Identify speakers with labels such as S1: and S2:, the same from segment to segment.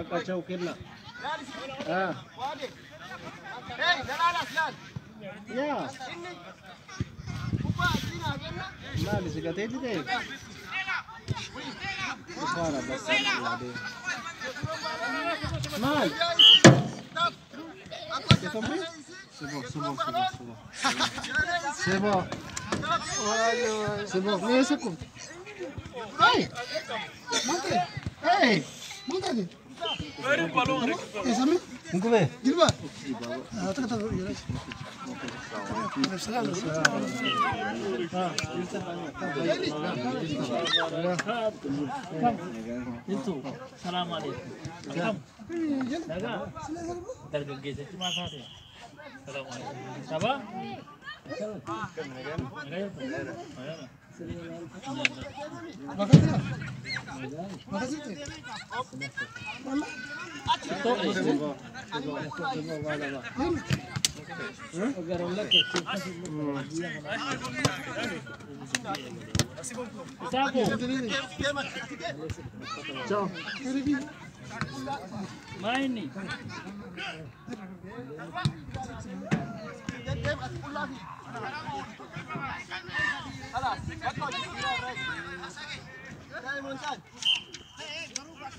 S1: Kacau kena.
S2: Hei, jalan aslan.
S1: Ya.
S2: Ini. Buka sini aja.
S1: Nah, di sekitar itu deh. Bukan bas lade. Mal. C'est bon. C'est bon. Mais c'est cool. Hey. Montez. Hey. Montez. Sampai? Mungkin be? Di ba? Kata ya.
S3: Itu. Assalamualaikum. Daga. Tergege cuma satu. Assalamualaikum. Apa?
S2: Makasih.
S3: Main nih.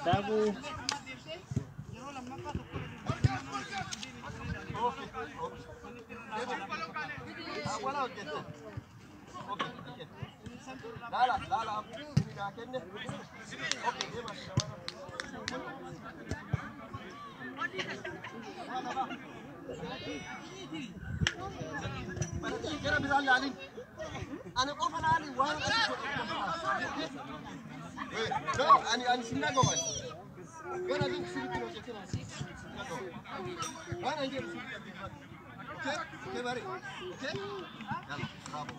S3: Tabu.
S2: أنا أقول أنا علي وين لا أنا سنة جوال وأنا جيت سيري كيلو جتنا وأنا جيت أوكي أوكي باري أوكي يلا برافو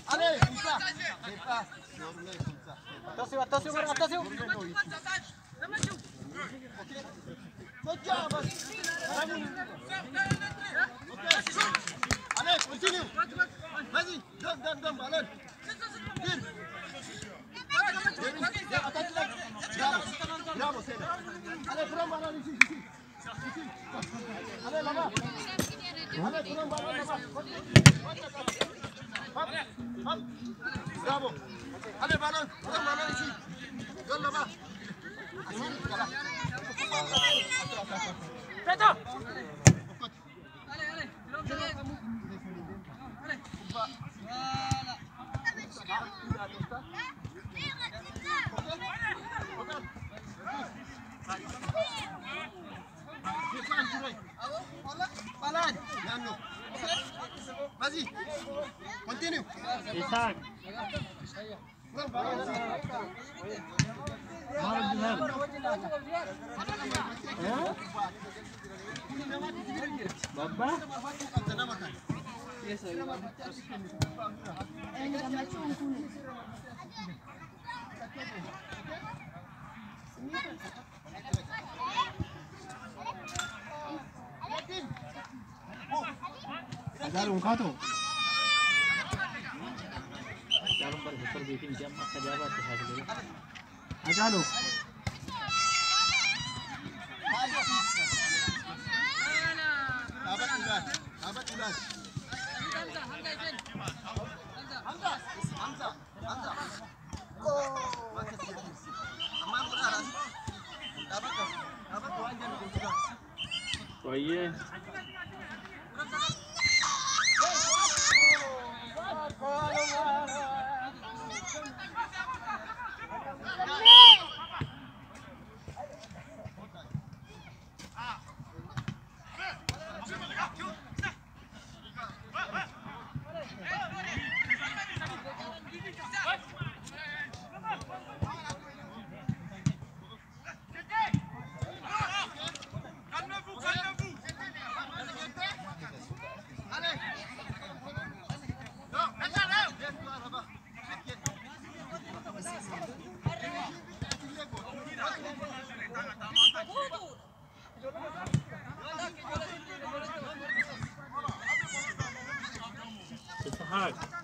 S2: علي كوسا كيفا أتصيو أتصيو أوكي بس Allez, continue. Vas-y, donne, allez. Tire. Attaque-le. Bravo, c'est là. Allez, prends le ballon ici. Allez, là-bas. Allez, prends le ballon là-bas. Hop. Bravo. Allez, ballon, prends le ballon ici. Donne là-bas. Attends. Vas-y, continue.
S3: Isaac. Baba?
S1: Ajarum kau tu.
S3: Jarum berputar bikin jam masa jabat tu hari ini.
S1: Ajarum.
S2: Abad ulas. Hamza. Oh.
S3: Oh iya. hard.